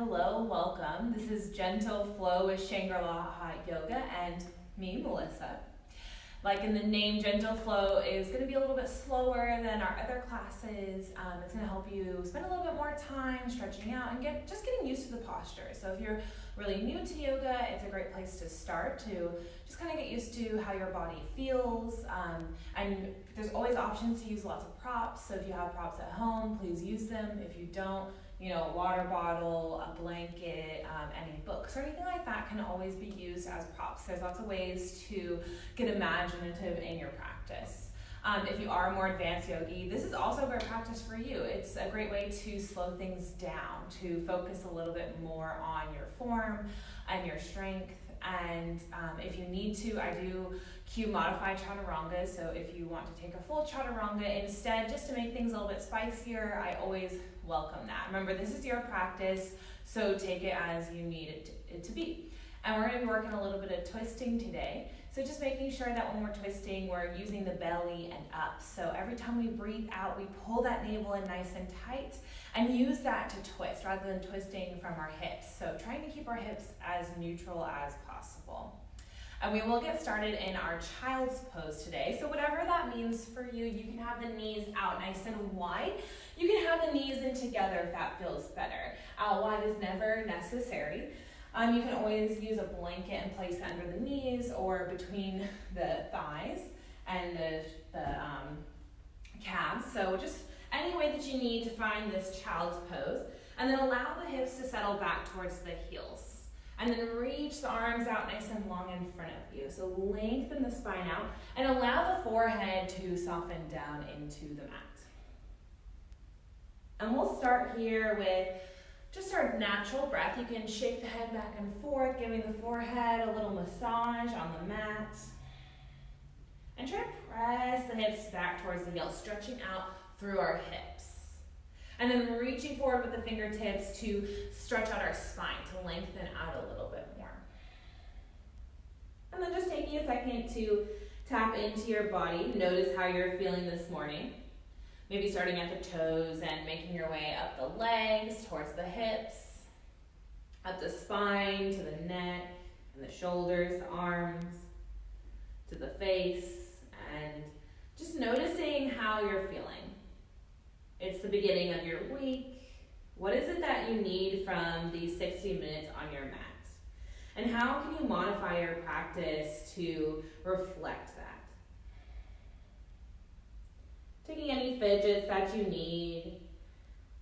Hello, welcome. This is Gentle Flow with Shangri-La Hot Yoga and me, Melissa. Like in the name, Gentle Flow is going to be a little bit slower than our other classes. It's going to help you spend a little bit more time stretching out and getting used to the posture. So if you're really new to yoga, it's a great place to start to just kind of get used to how your body feels. And there's always options to use lots of props. So if you have props at home, please use them. If you don't, a water bottle, a blanket, any books or anything like that can always be used as props. There's lots of ways to get imaginative in your practice. If you are a more advanced yogi, this is also a great practice for you. It's a great way to slow things down, to focus a little bit more on your form and your strength. And if you need to, I do cue modified chaturanga. So if you want to take a full chaturanga instead, just to make things a little bit spicier, I always welcome that. Remember, this is your practice, so take it as you need it to be. And we're going to be working a little bit of twisting today. So just making sure that when we're twisting, we're using the belly and up. So every time we breathe out, we pull that navel in nice and tight and use that to twist rather than twisting from our hips. So trying to keep our hips as neutral as possible. And we will get started in our child's pose today. So whatever that means for you, you can have the knees out nice and wide. You can have the knees in together if that feels better. Out wide is never necessary. You can always use a blanket and place it under the knees or between the thighs and the calves. So just any way that you need to find this child's pose. And then allow the hips to settle back towards the heels. And then reach the arms out nice and long in front of you. So lengthen the spine out and allow the forehead to soften down into the mat. And we'll start here with just our natural breath. You can shake the head back and forth, giving the forehead a little massage on the mat. And try to press the hips back towards the heels, stretching out through our hips. And then reaching forward with the fingertips to stretch out our spine, to lengthen out a little bit more. And then just taking a second to tap into your body. Notice how you're feeling this morning. Maybe starting at the toes and making your way up the legs, towards the hips, up the spine, to the neck, and the shoulders, the arms, to the face, and just noticing how you're feeling. It's the beginning of your week. What is it that you need from these 60 minutes on your mat? And how can you modify your practice to reflect that? Taking any fidgets that you need,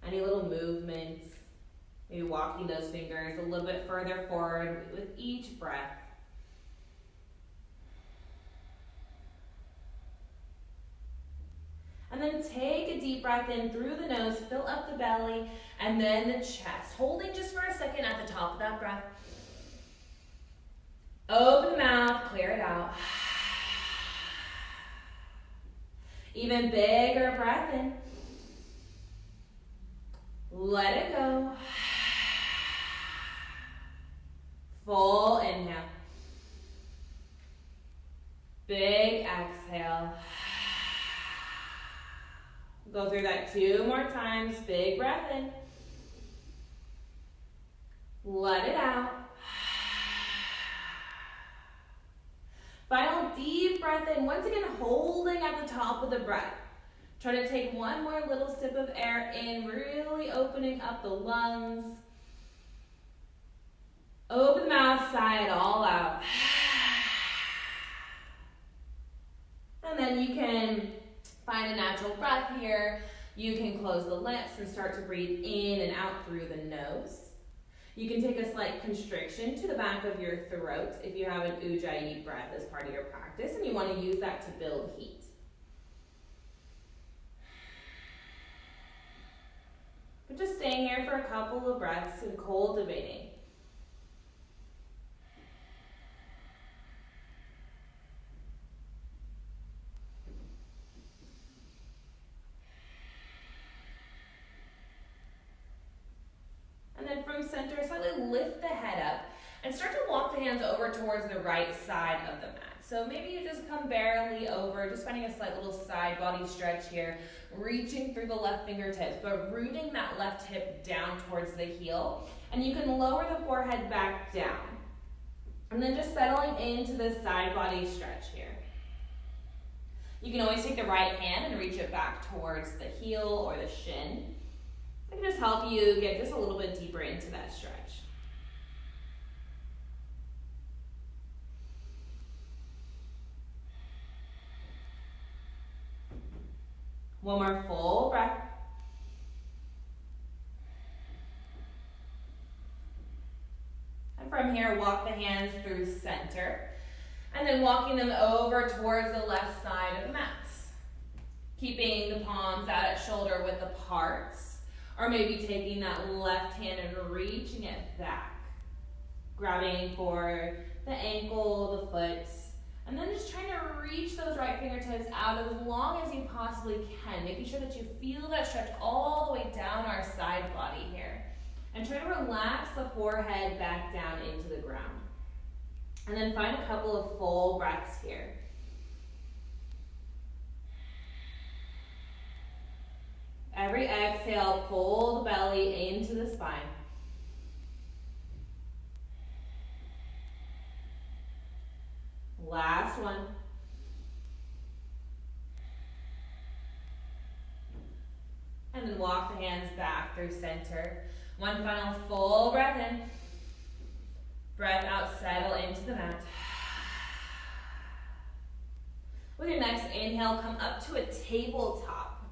any little movements, maybe walking those fingers a little bit further forward with each breath. And then take a deep breath in through the nose, fill up the belly, and then the chest. Holding just for a second at the top of that breath. Open the mouth, clear it out. Even bigger breath in. Let it go. Full inhale. Big exhale. Go through that 2 more times. Big breath in. Let it out. Final deep breath in. Once again, holding at the top of the breath. Try to take one more little sip of air in, really opening up the lungs. Open the mouth, sigh it all out. And then you can find a natural breath here. You can close the lips and start to breathe in and out through the nose. You can take a slight constriction to the back of your throat if you have an ujjayi breath as part of your practice and you want to use that to build heat. But just staying here for a couple of breaths and cultivating. And then from center, slightly lift the head up and start to walk walk the hands over towards the right side of the mat. So maybe you just come barely over, just finding a slight little side body stretch here, reaching through the left fingertips, but rooting that left hip down towards the heel. And you can lower the forehead back down. And then just settling into this side body stretch here. You can always take the right hand and reach it back towards the heel or the shin. It can just help you get just a little bit deeper into that stretch. One more full breath. And from here, walk the hands through center. And then walking them over towards the left side of the mat. Keeping the palms out at shoulder width apart. Or maybe taking that left hand and reaching it back. Grabbing for the ankle, the foot. And then just trying to reach those right fingertips out as long as you possibly can. Making sure that you feel that stretch all the way down our side body here. And try to relax the forehead back down into the ground. And then find a couple of full breaths here. Every exhale, pull the belly into the spine. Last one. And then walk the hands back through center. One final full breath in. Breath out, settle into the mat. With your next inhale, come up to a tabletop.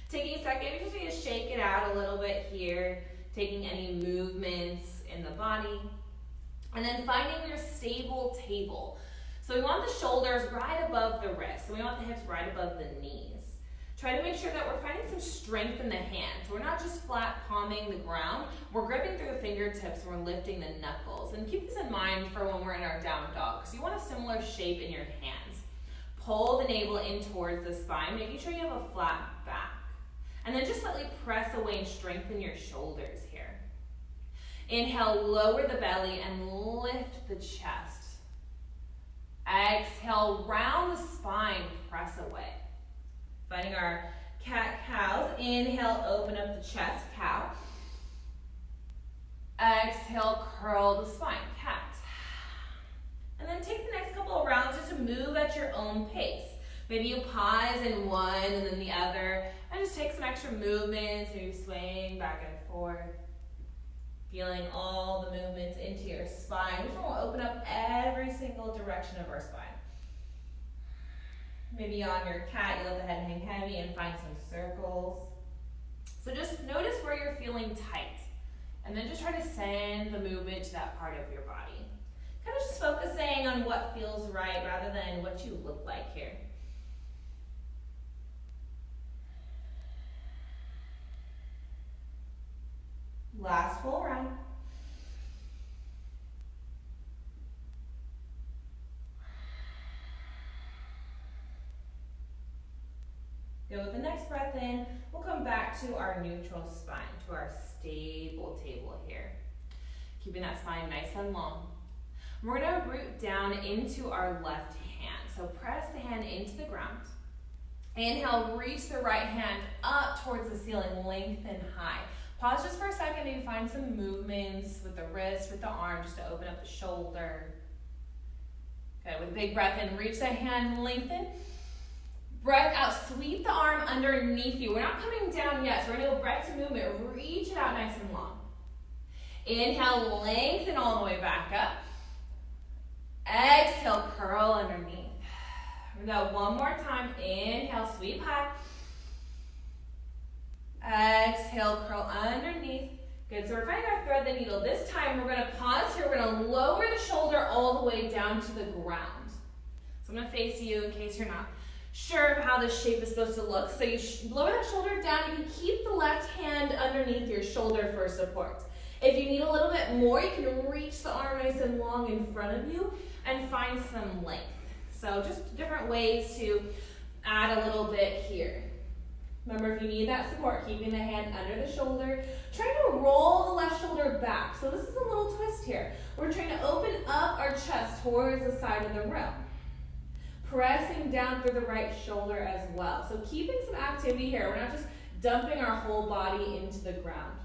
Taking a second, you just need to shake it out a little bit here. Taking any movements in the body. And then finding your stable table. So we want the shoulders right above the wrists. So we want the hips right above the knees. Try to make sure that we're finding some strength in the hands. We're not just flat palming the ground. We're gripping through the fingertips and we're lifting the knuckles. And keep this in mind for when we're in our down dog. So you want a similar shape in your hands. Pull the navel in towards the spine, making sure you have a flat back. And then just slightly press away and strengthen your shoulders here. Inhale, lower the belly and lift the chest. Exhale, round the spine, press away. Finding our cat-cows. Inhale, open up the chest, cow. Exhale, curl the spine, cat. And then take the next couple of rounds just to move at your own pace. Maybe you pause in one and then the other, and just take some extra movements, maybe swaying back and forth. Feeling all the movements into your spine. We just want to open up every single direction of our spine. Maybe on your cat, you let the head hang heavy and find some circles. So just notice where you're feeling tight. And then just try to send the movement to that part of your body. Kind of just focusing on what feels right rather than what you look like here. Last full round. Go with the next breath in. We'll come back to our neutral spine, to our stable table here. Keeping that spine nice and long. We're going to root down into our left hand. So press the hand into the ground. Inhale, reach the right hand up towards the ceiling, lengthen high. Pause just for a second, maybe find some movements with the wrist, with the arm, just to open up the shoulder. Okay, with a big breath in, reach that hand, lengthen. Breath out, sweep the arm underneath you. We're not coming down yet, so we're gonna go breath to movement. Reach it out nice and long. Inhale, lengthen all the way back up. Exhale, curl underneath. We go one more time. Inhale, sweep high. Exhale, curl underneath. Good, so we're finding our thread the needle. This time we're gonna pause here. We're gonna lower the shoulder all the way down to the ground. So I'm gonna face you in case you're not sure of how this shape is supposed to look. So you lower that shoulder down. You can keep the left hand underneath your shoulder for support. If you need a little bit more, you can reach the arm nice and long in front of you and find some length. So just different ways to add a little bit here. Remember, if you need that support, keeping the hand under the shoulder, trying to roll the left shoulder back. So this is a little twist here. We're trying to open up our chest towards the side of the room. Pressing down through the right shoulder as well. So keeping some activity here. We're not just dumping our whole body into the ground.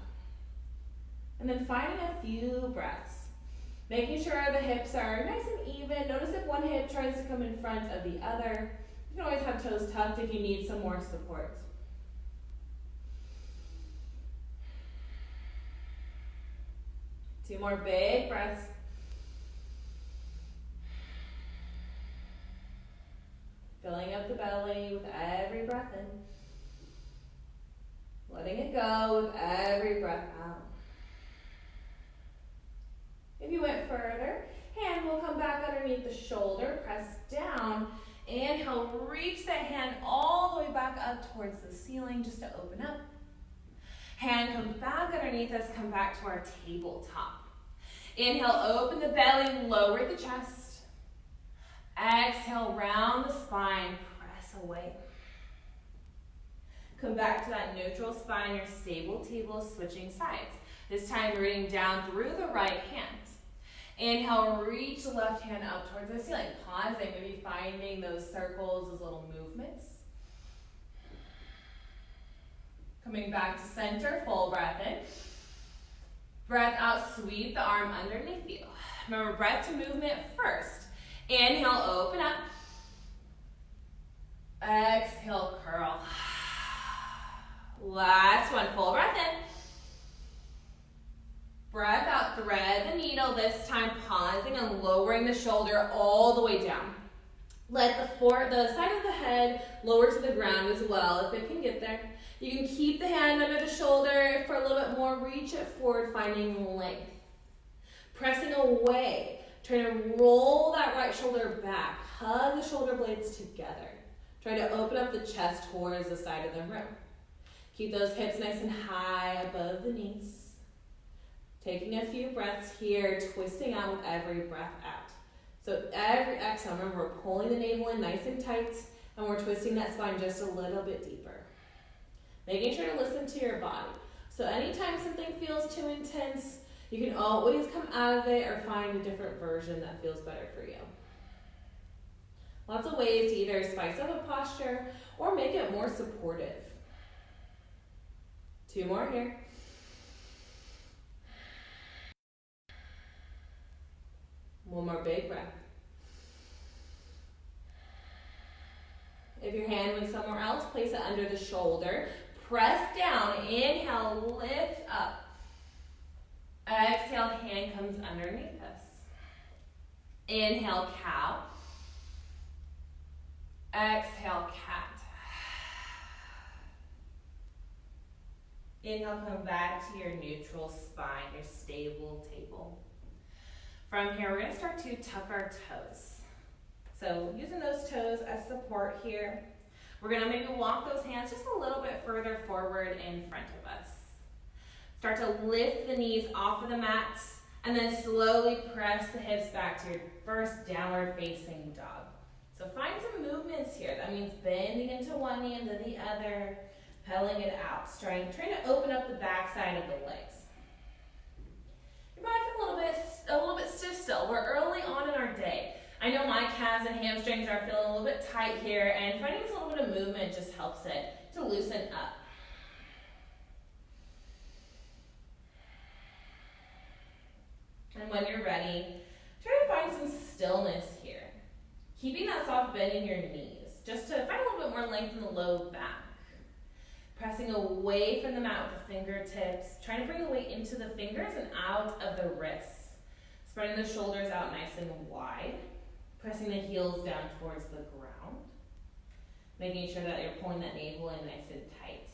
And then finding a few breaths. Making sure the hips are nice and even. Notice if one hip tries to come in front of the other. You can always have toes tucked if you need some more support. Two more big breaths. Filling up the belly with every breath in. Letting it go with every breath out. If you went further, hand will come back underneath the shoulder, press down. Inhale, reach that hand all the way back up towards the ceiling just to open up. Hand comes back underneath us, come back to our tabletop. Inhale, open the belly, lower the chest. Exhale, round the spine, press away. Come back to that neutral spine, your stable table, switching sides. This time rooting down through the right hand. Inhale, reach the left hand up towards the ceiling. Pausing, maybe finding those circles, those little movements. Coming back to center, full breath in. Breath out, sweep the arm underneath you. Remember, breath to movement first. Inhale, open up. Exhale, curl. Last one, full breath in. Breath out, thread the needle, this time pausing and lowering the shoulder all the way down. Let the side of the head lower to the ground as well if it can get there. You can keep the hand under the shoulder for a little bit more, reach it forward, finding length. Pressing away, trying to roll that right shoulder back, hug the shoulder blades together. Try to open up the chest towards the side of the room. Keep those hips nice and high above the knees. Taking a few breaths here, twisting out with every breath out. So every exhale, remember we're pulling the navel in nice and tight, and we're twisting that spine just a little bit deeper. Making sure to listen to your body. So anytime something feels too intense, you can always come out of it or find a different version that feels better for you. Lots of ways to either spice up a posture or make it more supportive. Two more here. One more big breath. If your hand went somewhere else, place it under the shoulder. Press down. Inhale, lift up. Exhale, hand comes underneath us. Inhale, cow. Exhale, cat. Inhale, come back to your neutral spine, your stable table. From here, we're going to start to tuck our toes. So using those toes as support here, we're going to maybe walk those hands just a little bit further forward in front of us. Start to lift the knees off of the mats and then slowly press the hips back to your first downward facing dog. So find some movements here. That means bending into one knee and then the other, pedaling it out, trying to open up the back side of the legs. You might feel a little bit stiff still. We're early on in our day. I know my calves and hamstrings are feeling a little bit tight here, and finding this little bit of movement just helps it to loosen up. And when you're ready, try to find some stillness here. Keeping that soft bend in your knees, just to find a little bit more length in the low back. Pressing away from the mat with the fingertips, trying to bring the weight into the fingers and out of the wrists. Spreading the shoulders out nice and wide. Pressing the heels down towards the ground. Making sure that you're pulling that navel in nice and tight.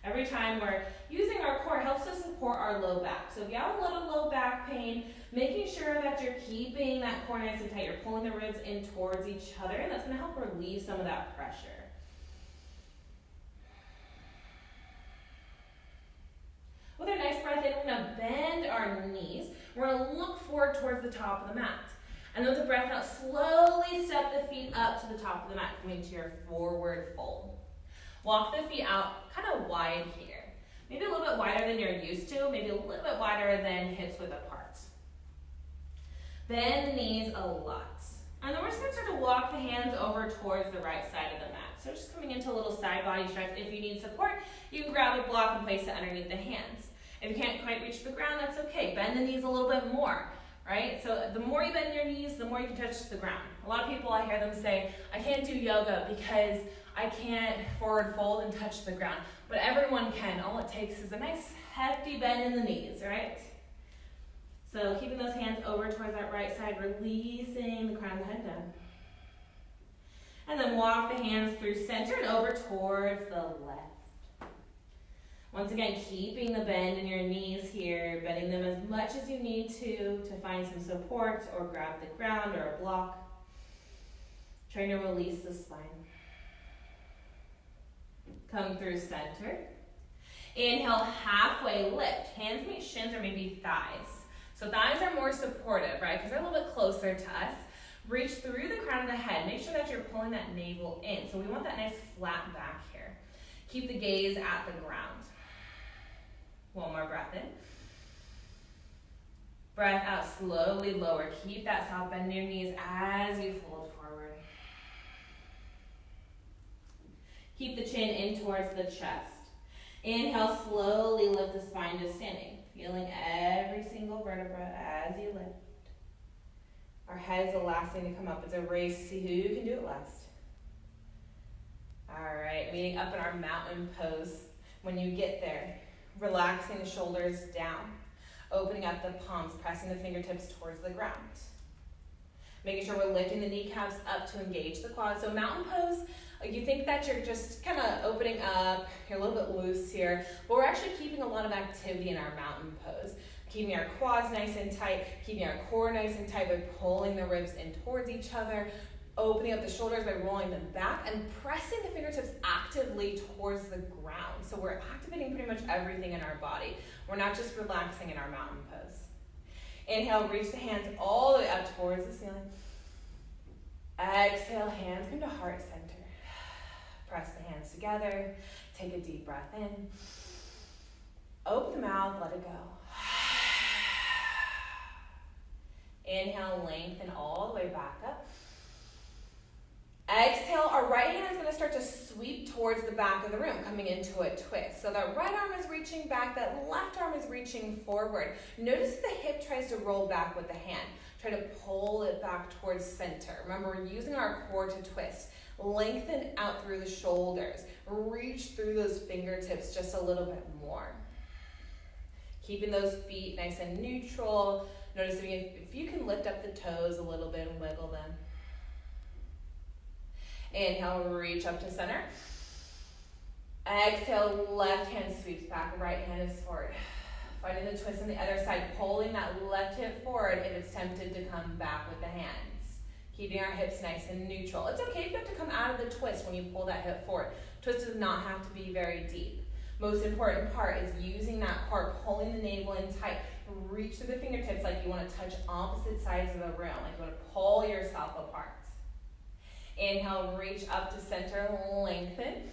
Every time we're using our core helps to support our low back. So if you have a little low back pain, making sure that you're keeping that core nice and tight. You're pulling the ribs in towards each other, and that's going to help relieve some of that pressure. With our nice breath in, we're going to bend our knees. We're going to look forward towards the top of the mat. And then with the breath out, slowly step the feet up to the top of the mat, coming to your forward fold. Walk the feet out kind of wide here. Maybe a little bit wider than you're used to, maybe a little bit wider than hips width apart. Bend the knees a lot. And then we're just going to start to walk the hands over towards the right side of the mat. So just coming into a little side body stretch. If you need support, you can grab a block and place it underneath the hands. If you can't quite reach the ground, that's okay. Bend the knees a little bit more, right? So the more you bend your knees, the more you can touch the ground. A lot of people, I hear them say, I can't do yoga because I can't forward fold and touch the ground. But everyone can. All it takes is a nice hefty bend in the knees, right? So keeping those hands over towards that right side, releasing the crown of the head down. And then walk the hands through center and over towards the left. Once again, keeping the bend in your knees here, bending them as much as you need to find some support or grab the ground or a block. Trying to release the spine. Come through center. Inhale, halfway lift. Hands meet shins or maybe thighs. So thighs are more supportive, right? Because they're a little bit closer to us. Reach through the crown of the head. Make sure that you're pulling that navel in. So we want that nice flat back here. Keep the gaze at the ground. One more breath in. Breath out, slowly lower. Keep that soft bend in your knees as you fold forward. Keep the chin in towards the chest. Inhale, slowly lift the spine to standing. Feeling every single vertebra as you lift. Our head is the last thing to come up. It's a race to see who can do it last. All right, meeting up in our mountain pose. When you get there, relaxing the shoulders down, opening up the palms, pressing the fingertips towards the ground. Making sure we're lifting the kneecaps up to engage the quads. So mountain pose, you think that you're just kind of opening up, you're a little bit loose here, but we're actually keeping a lot of activity in our mountain pose. Keeping our quads nice and tight, keeping our core nice and tight by pulling the ribs in towards each other, opening up the shoulders by rolling them back, and pressing the fingertips actively towards the ground. So we're activating pretty much everything in our body. We're not just relaxing in our mountain pose. Inhale, reach the hands all the way up towards the ceiling. Exhale, hands come to heart center. Press the hands together. Take a deep breath in. Open the mouth, let it go. Inhale, lengthen all the way back up. Exhale, our right hand is going to start to sweep towards the back of the room, coming into a twist. So that right arm is reaching back, that left arm is reaching forward. Notice if the hip tries to roll back with the hand. Try to pull it back towards center. Remember, we're using our core to twist. Lengthen out through the shoulders. Reach through those fingertips just a little bit more. Keeping those feet nice and neutral. Notice if you can lift up the toes a little bit and wiggle them. Inhale, reach up to center. Exhale, left hand sweeps back, right hand is forward. Finding the twist on the other side, pulling that left hip forward if it's tempted to come back with the hands. Keeping our hips nice and neutral. It's okay if you have to come out of the twist when you pull that hip forward. Twist does not have to be very deep. Most important part is using that core, pulling the navel in tight. Reach through the fingertips like you want to touch opposite sides of the room, like you want to pull yourself apart. Inhale, reach up to center, lengthen.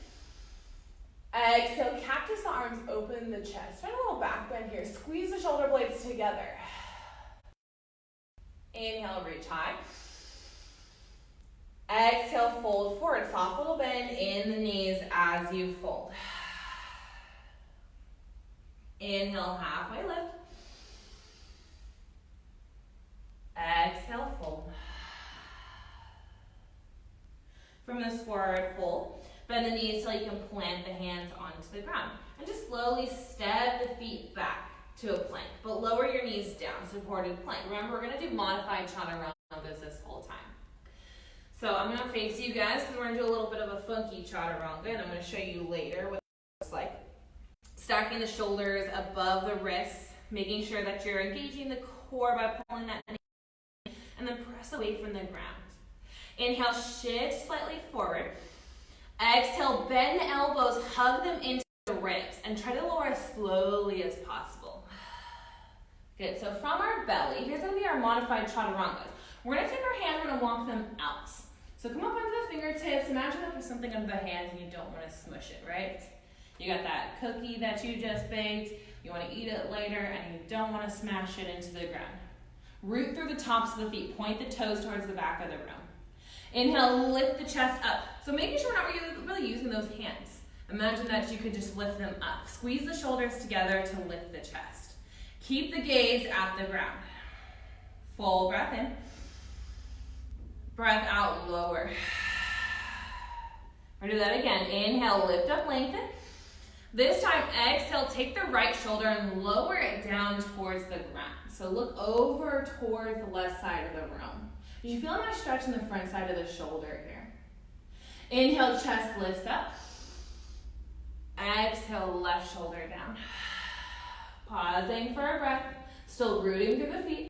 Exhale, cactus the arms, open the chest. Find a little back bend here. Squeeze the shoulder blades together. Inhale, reach high. Exhale, fold forward. Soft little bend in the knees as you fold. Inhale, halfway lift. Exhale, fold. From this forward fold, bend the knees till you can plant the hands onto the ground. And just slowly step the feet back to a plank, but lower your knees down, supported plank. Remember, we're gonna do modified chaturangas this whole time. So I'm gonna face you guys because we're gonna do a little bit of a funky chaturanga, and I'm gonna show you later what it looks like. Stacking the shoulders above the wrists, making sure that you're engaging the core by pulling that knee, and then press away from the ground. Inhale, shift slightly forward. Exhale, bend the elbows, hug them into the ribs, and try to lower as slowly as possible. Good, so from our belly, here's gonna be our modified chaturangas. We're gonna take our hands, we're gonna walk them out. So come up onto the fingertips. Imagine that there's something under the hands and you don't want to smush it, right? You got that cookie that you just baked. You want to eat it later and you don't want to smash it into the ground. Root through the tops of the feet. Point the toes towards the back of the room. Inhale, lift the chest up. So making sure we're not really using those hands. Imagine that you could just lift them up. Squeeze the shoulders together to lift the chest. Keep the gaze at the ground. Full breath in. Breath out, lower. We'll do that again. Inhale, lift up, lengthen. This time, exhale, take the right shoulder and lower it down towards the ground. So look over towards the left side of the room. Did you feel a nice stretch in the front side of the shoulder here? Inhale, chest lifts up. Exhale, left shoulder down. Pausing for a breath. Still rooting through the feet.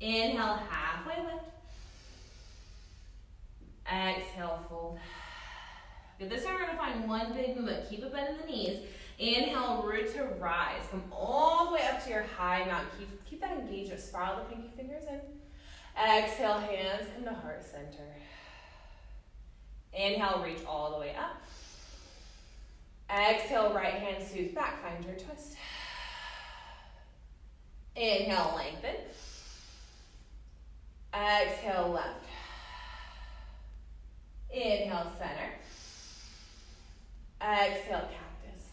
Inhale, halfway lift. Exhale, fold. Good, this time we're gonna find one big movement. Keep a bend in the knees. Inhale, root to rise. Come all the way up to your high mountain. Keep that engagement. Spiral the pinky fingers in. Exhale, hands come to heart center. Inhale, reach all the way up. Exhale, right hand soothe back. Find your twist. Inhale, lengthen. Exhale, left. Inhale, center. Exhale, cactus.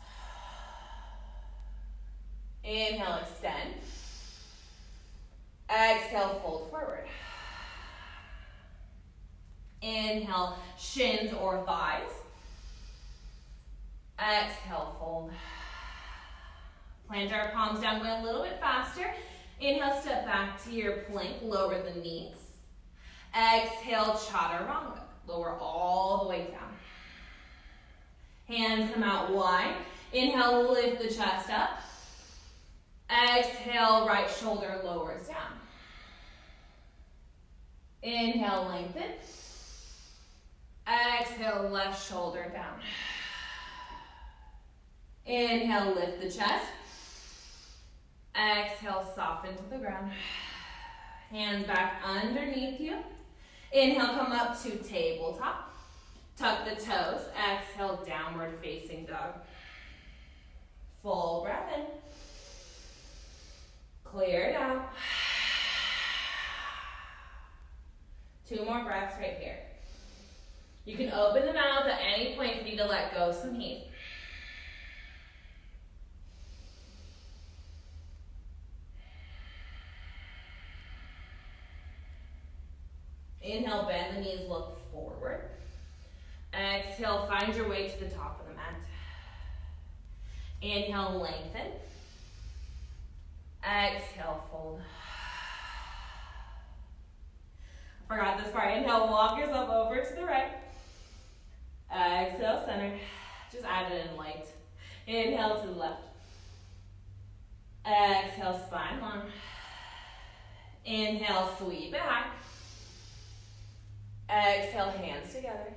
Inhale, extend. Exhale, fold forward. Inhale, shins or thighs. Exhale, fold. Plant our palms down, going a little bit faster. Inhale, step back to your plank, lower the knees. Exhale, chaturanga, lower all the way down. Hands come out wide. Inhale, lift the chest up. Exhale, right shoulder lowers down. Inhale, lengthen. Exhale, left shoulder down. Inhale, lift the chest. Exhale, soften to the ground. Hands back underneath you. Inhale, come up to tabletop. Tuck the toes. Exhale, downward facing dog. Full breath in. Clear it out. 2 more breaths right here. You can open the mouth at any point if you need to let go some heat. Inhale, bend the knees, look forward. Exhale, find your way to the top of the mat. Inhale, lengthen. Exhale, fold. I forgot this part. Inhale, walk yourself over to the right. Exhale, center. Just add it in light. Inhale to the left. Exhale, spine long. Inhale, sweep it high. Exhale, hands together.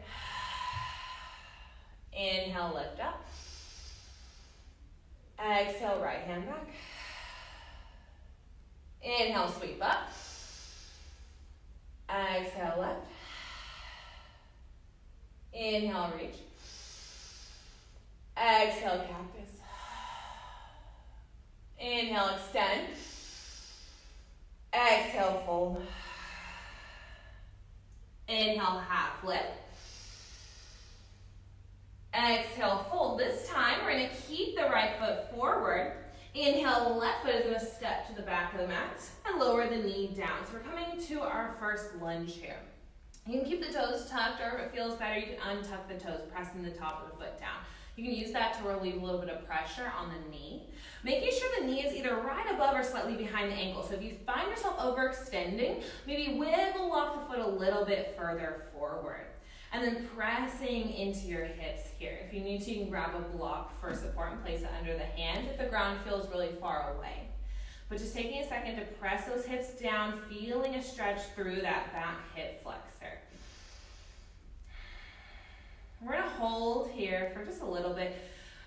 Inhale, lift up. Exhale, right hand back. Inhale, sweep up. Exhale, left. Inhale, reach. Exhale, cactus. Inhale, extend. Exhale, fold. Inhale, half lift. Exhale, fold. This time, we're going to keep the right foot forward. Inhale, left foot is going to step to the back of the mat and lower the knee down. So we're coming to our first lunge here. You can keep the toes tucked, or if it feels better, you can untuck the toes, pressing the top of the foot down. You can use that to relieve a little bit of pressure on the knee. Making sure the knee is either right above or slightly behind the ankle. So if you find yourself overextending, maybe wiggle walk the foot a little bit further forward. And then pressing into your hips here. If you need to, you can grab a block for support and place it under the hands if the ground feels really far away. But just taking a second to press those hips down, feeling a stretch through that back hip flexor. We're going to hold here for just a little bit.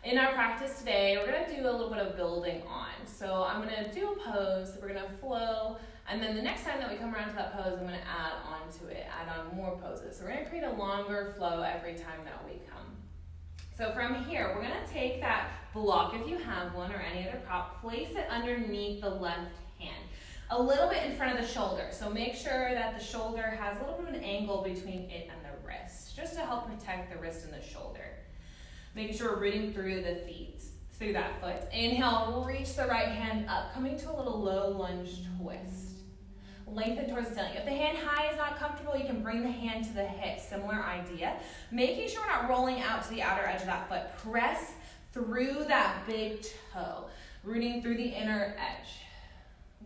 In our practice today, we're going to do a little bit of building on. So I'm going to do a pose, we're going to flow, and then the next time that we come around to that pose, I'm going to add on to it, add on more poses. So we're going to create a longer flow every time that we come. So from here, we're going to take that block, if you have one, or any other prop, place it underneath the left hand, a little bit in front of the shoulder. So make sure that the shoulder has a little bit of an angle between it and the wrist, just to help protect the wrist and the shoulder. Making sure we're rooting through the feet, through that foot. Inhale, reach the right hand up, coming to a little low lunge twist. Lengthen towards the ceiling. If the hand high is not comfortable, you can bring the hand to the hip. Similar idea. Making sure we're not rolling out to the outer edge of that foot. Press through that big toe, rooting through the inner edge.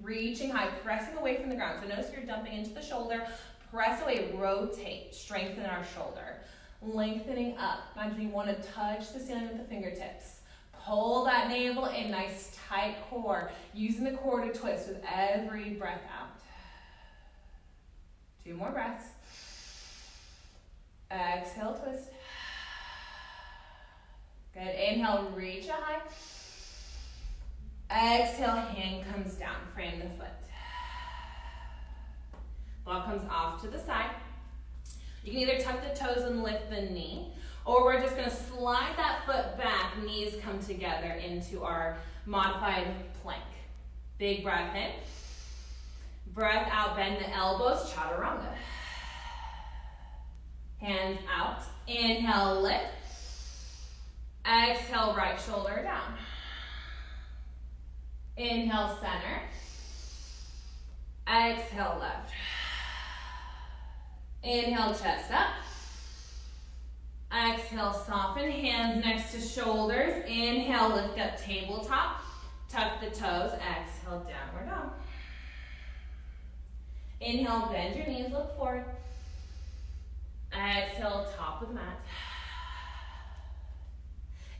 Reaching high, pressing away from the ground. So notice you're dumping into the shoulder. Press away, rotate, strengthen our shoulder. Lengthening up. Imagine you want to touch the ceiling with the fingertips. Pull that navel in, nice tight core. Using the core to twist with every breath out. 2 more breaths. Exhale, twist. Good. Inhale, reach a high. Exhale, hand comes down. Frame the foot. Ball comes off to the side. You can either tuck the toes and lift the knee, or we're just going to slide that foot back, knees come together into our modified plank. Big breath in. Breath out, bend the elbows, chaturanga. Hands out. Inhale, lift. Exhale, right shoulder down. Inhale, center. Exhale, left. Inhale, chest up. Exhale, soften, hands next to shoulders. Inhale, lift up, tabletop. Tuck the toes. Exhale, downward dog. Inhale, bend your knees, look forward. Exhale, top of the mat.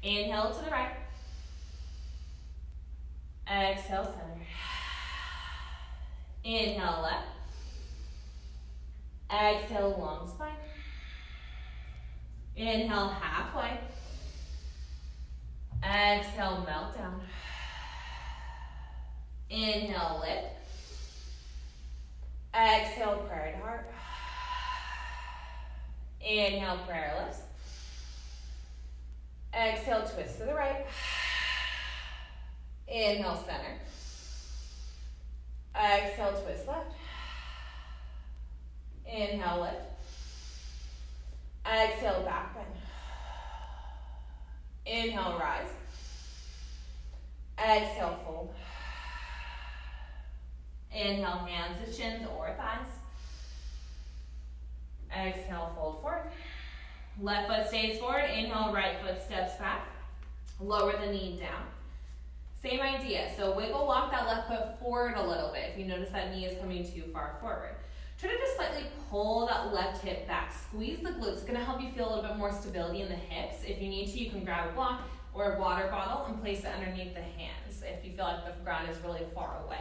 Inhale to the right. Exhale, center. Inhale, left. Exhale, long spine. Inhale, halfway. Exhale, melt down. Inhale, lift. Exhale, prayer to heart. Inhale, prayer lifts. Exhale, twist to the right. Inhale, center. Exhale, twist left. Inhale, lift. Exhale, back bend. Inhale, rise. Exhale, fold. Inhale, hands to shins or thighs. Exhale, fold forward. Left foot stays forward. Inhale, right foot steps back. Lower the knee down. Same idea. So wiggle walk that left foot forward a little bit if you notice that knee is coming too far forward. Try to just slightly pull that left hip back. Squeeze the glutes. It's going to help you feel a little bit more stability in the hips. If you need to, you can grab a block or a water bottle and place it underneath the hands if you feel like the ground is really far away.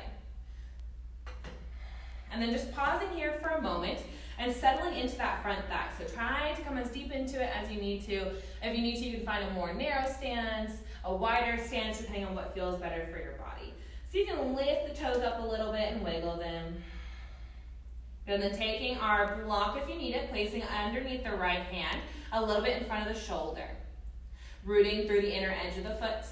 And then just pausing here for a moment and settling into that front thigh. So try to come as deep into it as you need to. If you need to, you can find a more narrow stance, a wider stance, depending on what feels better for your body. So you can lift the toes up a little bit and wiggle them. And then taking our block if you need it, placing it underneath the right hand, a little bit in front of the shoulder. Rooting through the inner edge of the foot.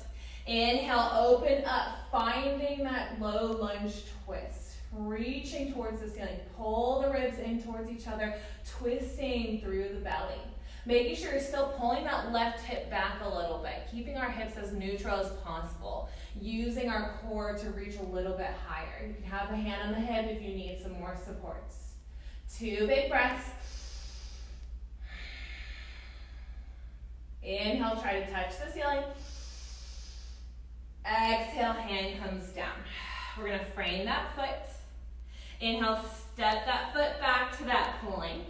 Inhale, open up, finding that low lunge twist. Reaching towards the ceiling. Pull the ribs in towards each other, twisting through the belly. Making sure you're still pulling that left hip back a little bit, keeping our hips as neutral as possible, using our core to reach a little bit higher. You can have a hand on the hip if you need some more supports. 2 big breaths. Inhale, try to touch the ceiling. Exhale, hand comes down. We're gonna frame that foot. Inhale, step that foot back to that plank.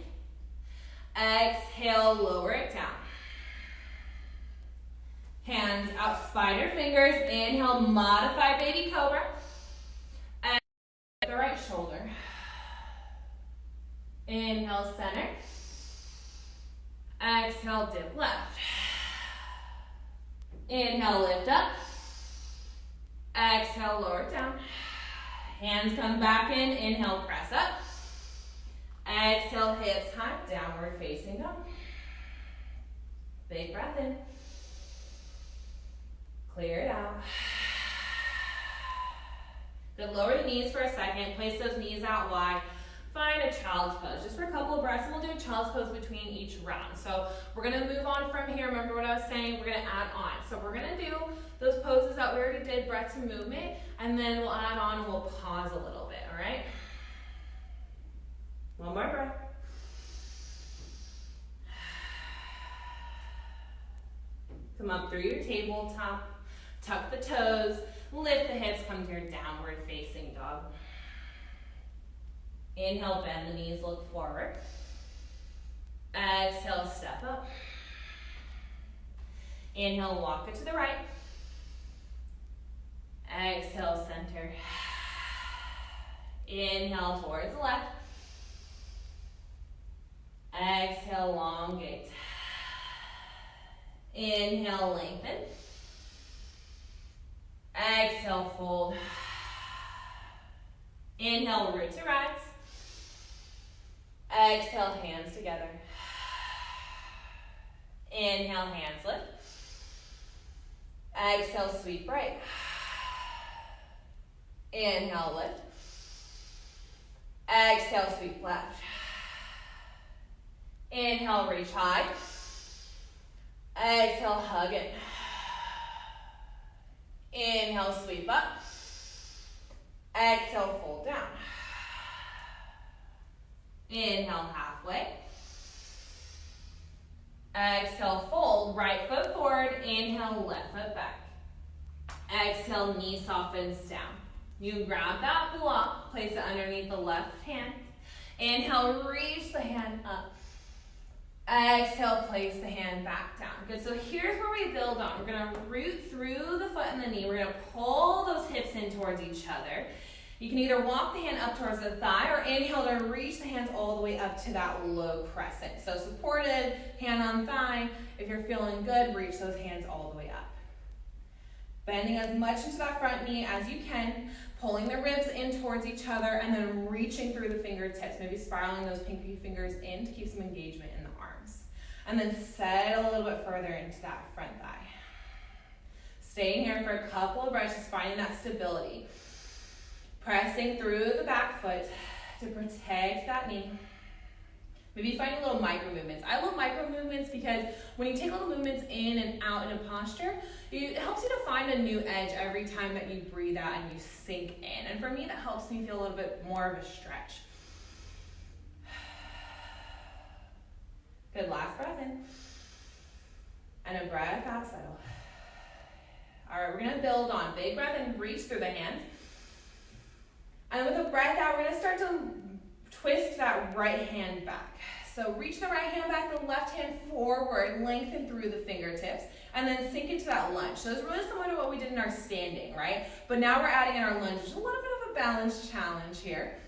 Exhale, lower it down. Hands out, spider fingers. Inhale, modify baby cobra. Exhale, the right shoulder. Inhale, center. Exhale, dip left. Inhale, lift up. Exhale, lower it down. Hands come back in. Inhale, press up. Exhale, hips high, downward facing dog. Big breath in. Clear it out. Good, lower the knees for a second. Place those knees out wide. Find a child's pose. Just for a couple of breaths, and we'll do a child's pose between each round. So we're gonna move on from here. Remember what I was saying? We're gonna add on. So we're gonna do those poses that we already did, breaths and movement, and then we'll add on and we'll pause a little bit, all right? One more breath. Come up through your tabletop, tuck the toes, lift the hips, come to your downward facing dog. Inhale, bend the knees, look forward. Exhale, step up. Inhale, walk it to the right. Exhale, center. Inhale, towards the left. Exhale, elongate. Inhale, lengthen. Exhale, fold. Inhale, root to rise. Exhale, hands together. Inhale, hands lift. Exhale, sweep right. Inhale, lift. Exhale, sweep left. Inhale, reach high. Exhale, hug it. Inhale, sweep up. Exhale, fold down. Inhale, halfway. Exhale, fold, right foot forward. Inhale, left foot back. Exhale, knee softens down. You grab that block, place it underneath the left hand. Inhale, reach the hand up. Exhale, place the hand back down. Good, so here's where we build on. We're gonna root through the foot and the knee. We're gonna pull those hips in towards each other. You can either walk the hand up towards the thigh or inhale to reach the hands all the way up to that low crescent. So supported, hand on thigh. If you're feeling good, reach those hands all the way up. Bending as much into that front knee as you can, pulling the ribs in towards each other, and then reaching through the fingertips, maybe spiraling those pinky fingers in to keep some engagement in the arms. And then settle a little bit further into that front thigh. Staying here for a couple of breaths, just finding that stability. Pressing through the back foot to protect that knee. Maybe finding little micro movements. I love micro movements because when you take little movements in and out in a posture, it helps you to find a new edge every time that you breathe out and you sink in. And for me, that helps me feel a little bit more of a stretch. Good, last breath in. And a breath out, settle. All right, we're gonna build on. Big breath in, reach through the hands. And with a breath out, we're gonna start to twist that right hand back. So reach the right hand back, the left hand forward, lengthen through the fingertips, and then sink into that lunge. So it's really similar to what we did in our standing, right? But now we're adding in our lunge, which is a little bit of a balance challenge here.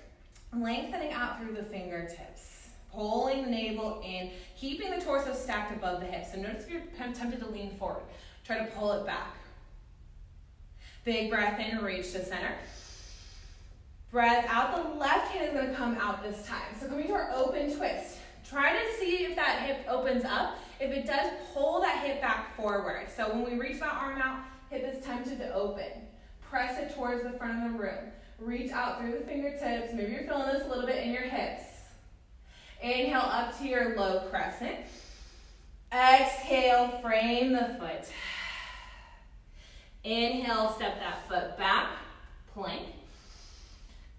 Lengthening out through the fingertips, pulling the navel in, keeping the torso stacked above the hips. So notice if you're tempted to lean forward, try to pull it back. Big breath in, reach to center. Breath out, the left hand is gonna come out this time. So coming to our open twist. Try to see if that hip opens up. If it does, pull that hip back forward. So when we reach that arm out, hip is tempted to open. Press it towards the front of the room. Reach out through the fingertips. Maybe you're feeling this a little bit in your hips. Inhale up to your low crescent. Exhale, frame the foot. Inhale, step that foot back, plank.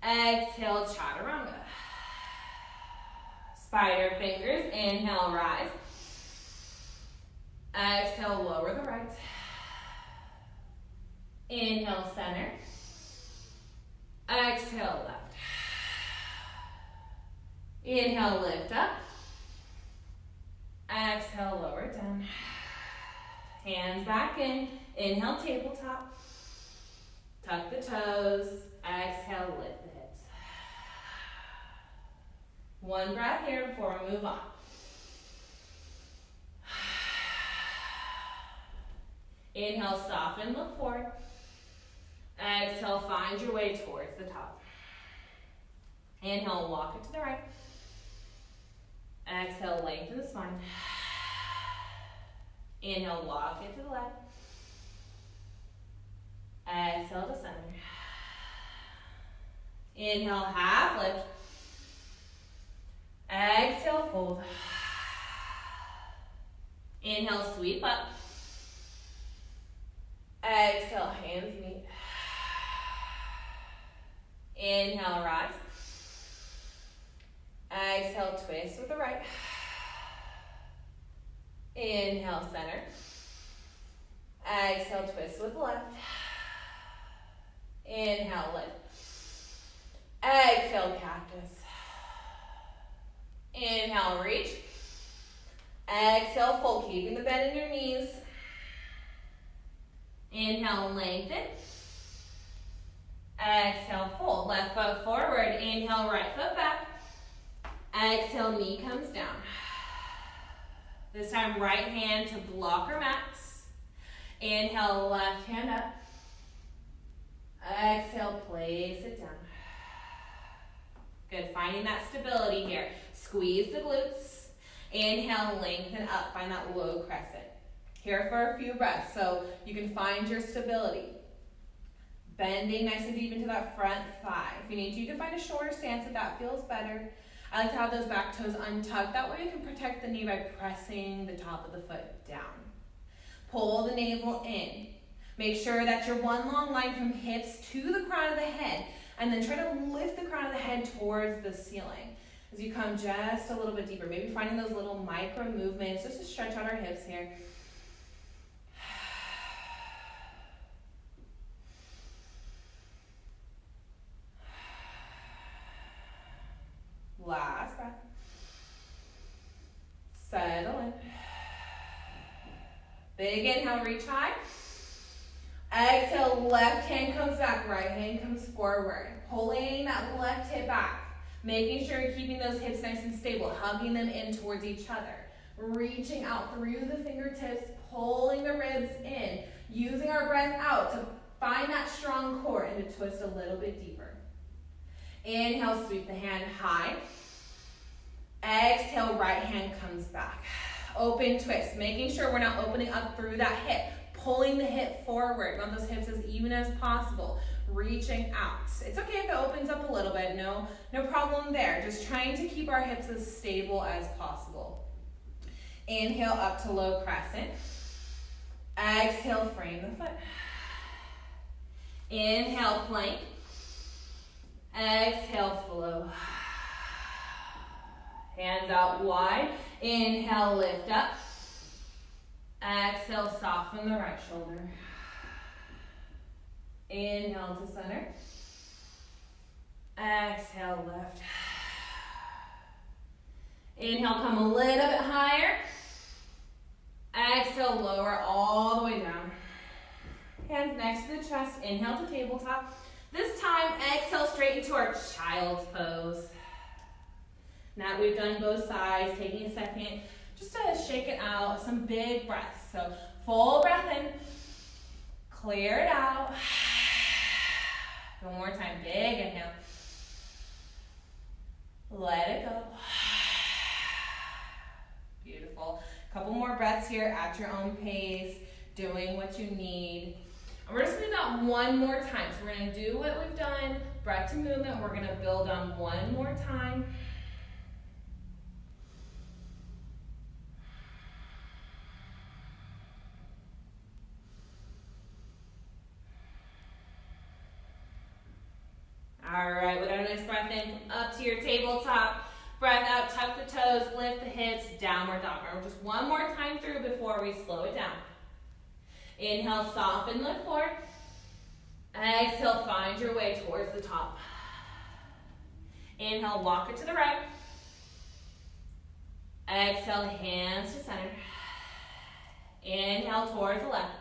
Exhale, chaturanga. Spider fingers, inhale, rise. Exhale, lower the right. Inhale, center. Exhale, left. Inhale, lift up. Exhale, lower down. Hands back in. Inhale, tabletop. Tuck the toes. Exhale, lift the hips. One breath here before we move on. Inhale, soften, look forward. Exhale, find your way towards the top. Inhale, walk it to the right. Exhale, lengthen the spine. Inhale, walk it to the left. Exhale to center. Inhale, half lift. Exhale, fold. Inhale, sweep up. Exhale, hands meet. Inhale, rise. Exhale, twist with the right. Inhale, center. Exhale, twist with the left. Inhale, lift. Exhale, cactus. Inhale, reach. Exhale, fold, keeping the bend in your knees. Inhale, lengthen. Exhale, fold. Left foot forward. Inhale, right foot back. Exhale, knee comes down. This time, right hand to block or max. Inhale, left hand up. Exhale, place it down. Good, finding that stability here. Squeeze the glutes. Inhale, lengthen up. Find that low crescent. Here for a few breaths, so you can find your stability. Bending nice and deep into that front thigh. If you need to, you can find a shorter stance if that feels better. I like to have those back toes untucked. That way you can protect the knee by pressing the top of the foot down. Pull the navel in. Make sure that you're one long line from hips to the crown of the head, and then try to lift the crown of the head towards the ceiling as you come just a little bit deeper. Maybe finding those little micro movements just to stretch out our hips here. Last breath. Settle in. Big inhale, reach high. Exhale, left hand comes back, right hand comes forward. Pulling that left hip back. Making sure you're keeping those hips nice and stable, hugging them in towards each other. Reaching out through the fingertips, pulling the ribs in. Using our breath out to find that strong core and to twist a little bit deeper. Inhale, sweep the hand high. Exhale, right hand comes back. Open twist, making sure we're not opening up through that hip. Pulling the hip forward. Want those hips as even as possible. Reaching out. It's okay if it opens up a little bit. No problem there. Just trying to keep our hips as stable as possible. Inhale up to low crescent. Exhale, frame the foot. Inhale, plank. Exhale, flow. Hands out wide. Inhale, lift up. Exhale, soften the right shoulder. Inhale to center. Exhale, lift. Inhale, come a little bit higher. Exhale, lower all the way down. Hands next to the chest. Inhale to tabletop. This time, exhale straight into our child's pose. Now that we've done both sides, taking a second just to shake it out, some big breaths. So full breath in, clear it out. One more time, big inhale. Let it go. Beautiful. Couple more breaths here at your own pace, doing what you need. And we're just gonna do that one more time. So we're gonna do what we've done, breath to movement. We're gonna build on one more time. All right, with our nice breath in, up to your tabletop. Breath out, tuck the toes, lift the hips, downward dog. Remember, just one more time through before we slow it down. Inhale, soften, lift forward. Exhale, find your way towards the top. Inhale, walk it to the right. Exhale, hands to center. Inhale, towards the left.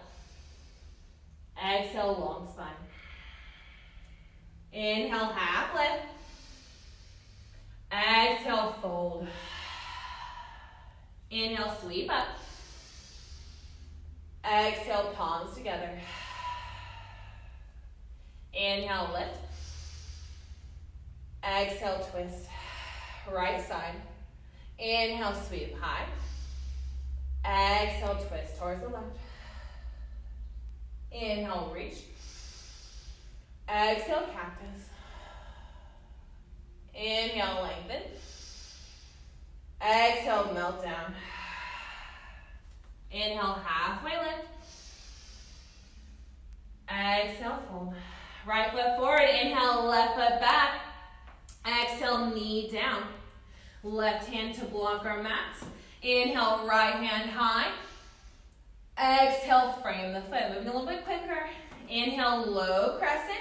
Exhale, long spine. Inhale, half lift. Exhale, fold. Inhale, sweep up. Exhale, palms together. Inhale, lift. Exhale, twist. Right side. Inhale, sweep high. Exhale, twist towards the left. Inhale, reach. Exhale, cactus. Inhale, lengthen. Exhale, melt down. Inhale, halfway lift. Exhale, fold. Right foot forward. Inhale, left foot back. Exhale, knee down. Left hand to block our mats. Inhale, right hand high. Exhale, frame the foot. Moving a little bit quicker. Inhale, low crescent.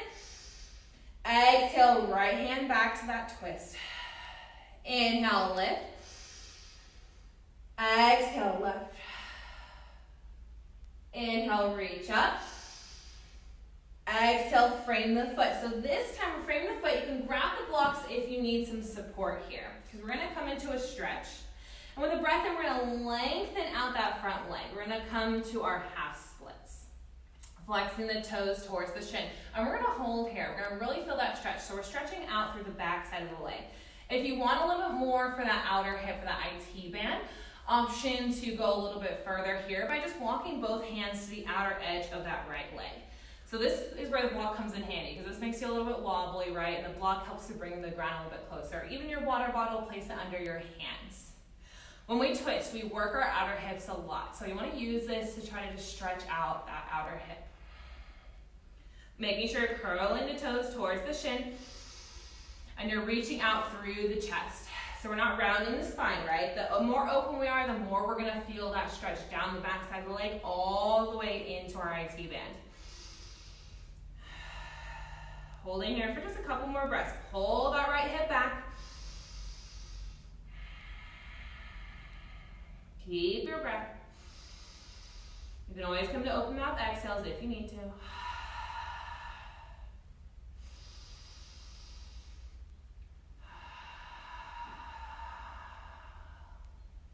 Exhale, right hand back to that twist. Inhale, lift. Exhale, left. Inhale, reach up. Exhale, frame the foot. So this time we're framing the foot. You can grab the blocks if you need some support here, because we're going to come into a stretch. And with a breath in, we're going to lengthen out that front leg. We're going to come to our half splits. Flexing the toes towards the shin. And we're going to hold here. We're going to really feel that stretch. So we're stretching out through the back side of the leg. If you want a little bit more for that outer hip, for that IT band, option to go a little bit further here by just walking both hands to the outer edge of that right leg. So this is where the block comes in handy, because this makes you a little bit wobbly, right? And the block helps to bring the ground a little bit closer. Even your water bottle, place it under your hands. When we twist, we work our outer hips a lot. So you want to use this to try to just stretch out that outer hip. Making sure you're curling the toes towards the shin, and you're reaching out through the chest. So we're not rounding the spine, right? The more open we are, the more we're going to feel that stretch down the back side of the leg all the way into our IT band. Holding here for just a couple more breaths. Pull that right hip back. Keep your breath. You can always come to open mouth exhales if you need to.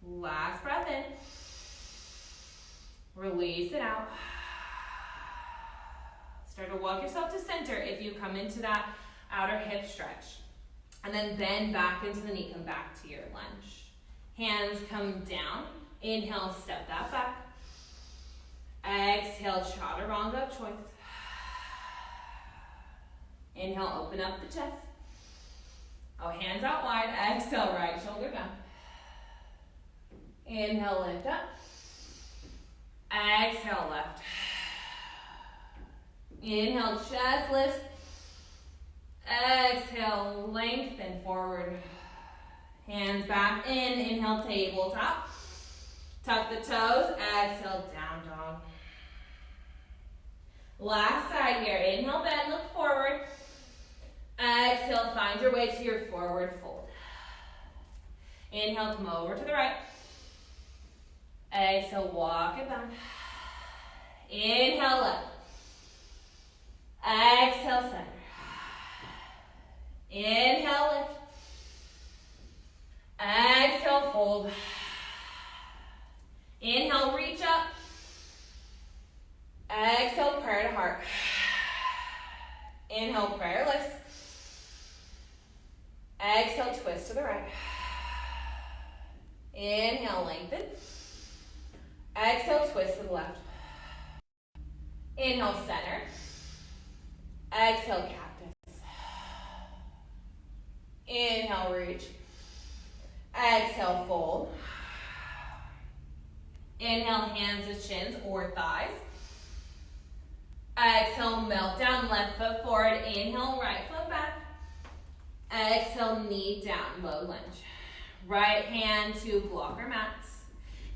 Last breath in. Release it out. Start to walk yourself to center if you come into that outer hip stretch. And then bend back into the knee. Come back to your lunge. Hands come down. Inhale, step that back. Exhale, chaturanga choice. Inhale, open up the chest. Oh, hands out wide. Exhale, right shoulder down. Inhale, lift up. Exhale, left. Inhale, chest lifts. Exhale, lengthen forward. Hands back in. Inhale, tabletop. Tuck the toes. Exhale, down dog. Last side here. Inhale, bend, look forward. Exhale, find your way to your forward fold. Inhale, come over to the right. Exhale, walk it back. Inhale, left. Exhale, center. Inhale, lift. Exhale, fold. Inhale, reach up. Exhale, prayer to heart. Inhale, prayer lifts. Exhale, twist to the right. Inhale, lengthen. Exhale, twist to the left. Inhale, center. shins or thighs. Exhale, melt down, left foot forward. Inhale, right foot back. Exhale, knee down, low lunge. Right hand to blocker mats.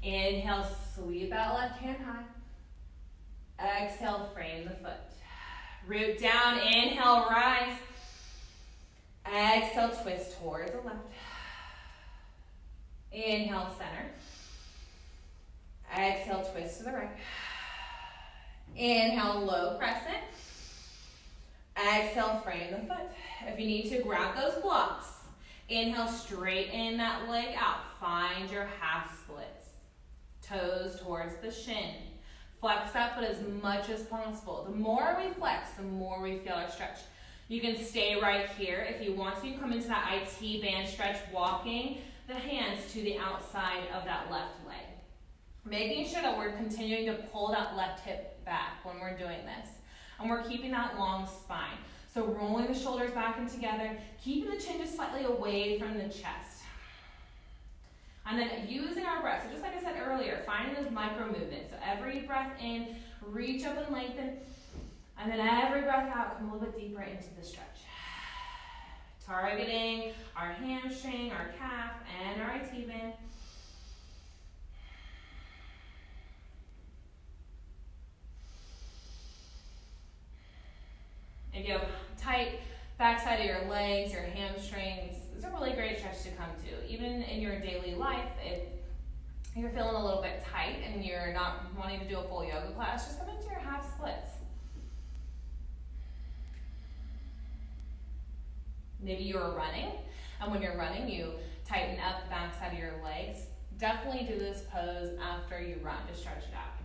Inhale, sweep that left hand high. Exhale, frame the foot. Root down, inhale, rise. Exhale, twist towards the left. Inhale, center. Exhale, twist to the right. Inhale, low crescent. Exhale, frame the foot. If you need to, grab those blocks. Inhale, straighten that leg out. Find your half splits. Toes towards the shin. Flex that foot as much as possible. The more we flex, the more we feel our stretch. You can stay right here. If you want to, come into that IT band stretch, walking the hands to the outside of that left leg. Making sure that we're continuing to pull that left hip back when we're doing this. And we're keeping that long spine. So rolling the shoulders back and together, keeping the chin just slightly away from the chest. And then using our breath, so just like I said earlier, finding those micro movements. So every breath in, reach up and lengthen. And then every breath out, come a little bit deeper into the stretch. Targeting our hamstring, our calf, and our IT band. If you have tight backside of your legs, your hamstrings, it's a really great stretch to come to. Even in your daily life, if you're feeling a little bit tight and you're not wanting to do a full yoga class, just come into your half splits. Maybe you are running, and when you're running, you tighten up the backside of your legs. Definitely do this pose after you run to stretch it out.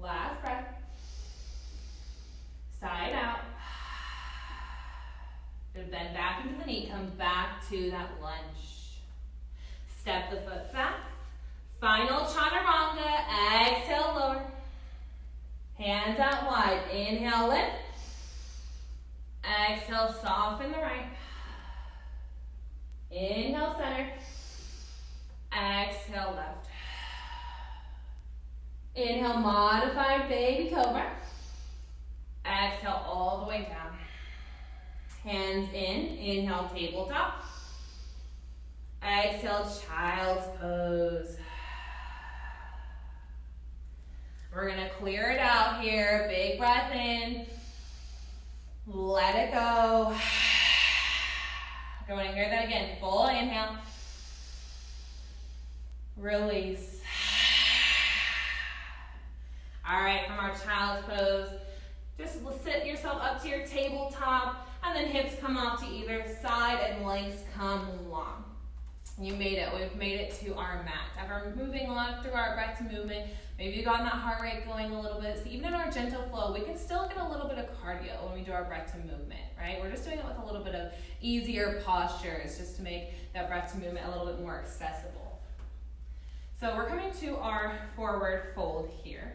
Last breath. Side out. Good, bend back into the knee. Come back to that lunge. Step the foot back. Final chaturanga. Exhale, lower. Hands out wide. Inhale, lift. Exhale, soften the right. Inhale, center. Exhale, left. Inhale, modified baby cobra. Exhale all the way down. Hands in. Inhale, tabletop. Exhale, child's pose. We're gonna clear it out here. Big breath in. Let it go. I want to hear that again. Full inhale. Release. All right, from our child's pose, just sit yourself up to your tabletop, and then hips come off to either side and legs come long. You made it. We've made it to our mat. After moving on through our breath movement, maybe you've gotten that heart rate going a little bit. So even in our gentle flow, we can still get a little bit of cardio when we do our breath movement, right? We're just doing it with a little bit of easier postures just to make that breath movement a little bit more accessible. So we're coming to our forward fold here.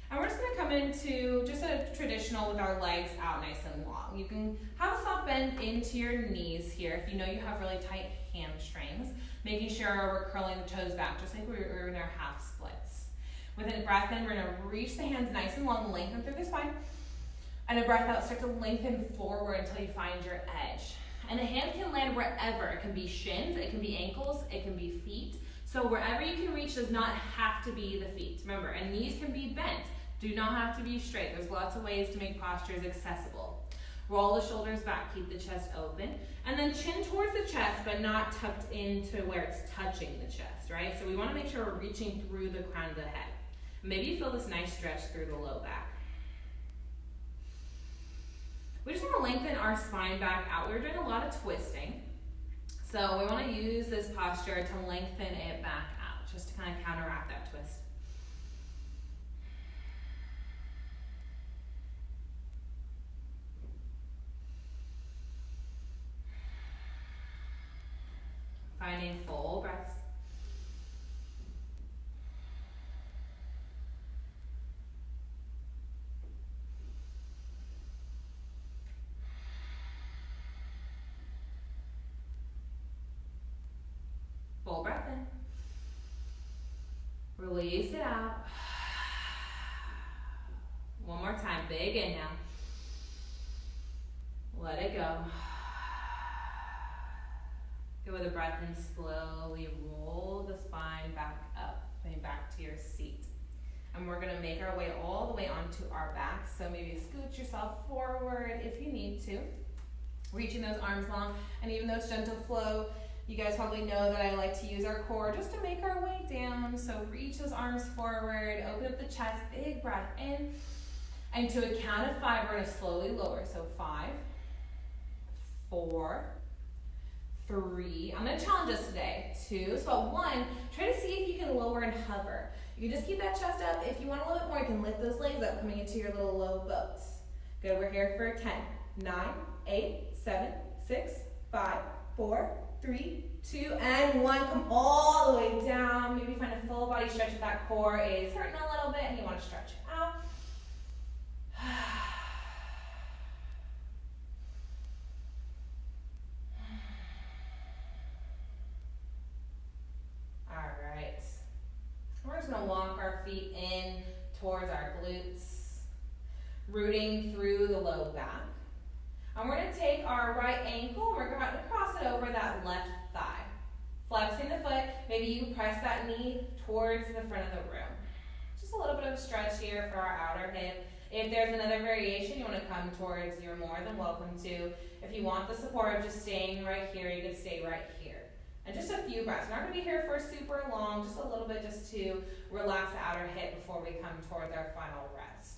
And we're just going to come into just a traditional with our legs out nice and long. You can have a soft bend into your knees here if you know you have really tight hamstrings, making sure we're curling the toes back just like we were in our half splits. With a breath in, we're going to reach the hands nice and long, lengthen through the spine. And a breath out, start to lengthen forward until you find your edge. And the hand can land wherever. It can be shins, it can be ankles, it can be feet. So wherever you can reach does not have to be the feet. Remember, and knees can be bent. Do not have to be straight. There's lots of ways to make postures accessible. Roll the shoulders back, keep the chest open. And then chin towards the chest, but not tucked into where it's touching the chest, right? So we want to make sure we're reaching through the crown of the head. Maybe you feel this nice stretch through the low back. We just want to lengthen our spine back out. We were doing a lot of twisting. So we want to use this posture to lengthen it back out, just to kind of counteract that twist. Finding full breaths. Full Full breath in. Release it out. One more time, big inhale. Let it go. Go with a breath in, slowly roll the spine back up, coming back to your seat. And we're gonna make our way all the way onto our back. So maybe scoot yourself forward if you need to. Reaching those arms long, and even though it's gentle flow, you guys probably know that I like to use our core just to make our way down. So reach those arms forward, open up the chest, big breath in. And to a count of 5, we're gonna slowly lower. So 5, 4, 3. I'm gonna challenge us today. 2, so 1, try to see if you can lower and hover. You can just keep that chest up. If you want a little bit more, you can lift those legs up, coming into your little low boat. Good, we're here for 10, 9, 8, 7, 6, 5, 4, 3, 2, and 1. Come all the way down. Maybe find a full body stretch if that core is hurting a little bit and you want to stretch it out. All right. We're just going to walk our feet in towards our glutes, rooting through the low back. And we're going to take our right ankle and we're going to cross it over that left thigh. Flexing the foot, maybe you press that knee towards the front of the room. Just a little bit of a stretch here for our outer hip. If there's another variation you want to come towards, you're more than welcome to. If you want the support of just staying right here, you can stay right here. And just a few breaths. We're not going to be here for super long, just a little bit just to relax the outer hip before we come towards our final rest.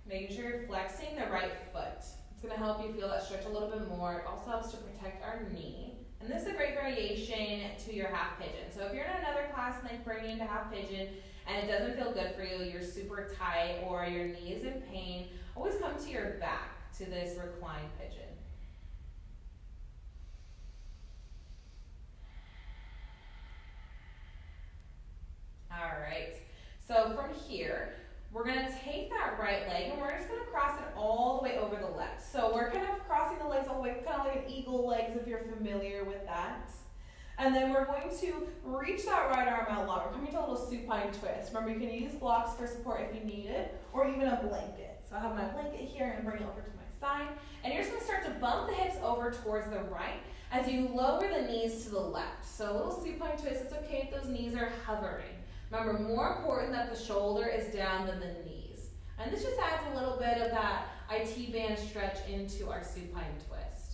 Making sure you're flexing the right foot. It's going to help you feel that stretch a little bit more. It also helps to protect our knee. And this is a great variation to your half pigeon. So if you're in another class and they bring you into half pigeon and it doesn't feel good for you, you're super tight or your knee is in pain, always come to your back to this reclined pigeon. All right, so from here, we're going to take that right leg and we're just going to cross it all the way over the left. So we're kind of crossing the legs all the way, kind of like an eagle legs if you're familiar with that. And then we're going to reach that right arm out long. We're coming to a little supine twist. Remember, you can use blocks for support if you need it, or even a blanket. So I have my blanket here and bring it over to my side. And you're just going to start to bump the hips over towards the right as you lower the knees to the left. So a little supine twist. It's okay if those knees are hovering. Remember, more important that the shoulder is down than the knees. And this just adds a little bit of that IT band stretch into our supine twist.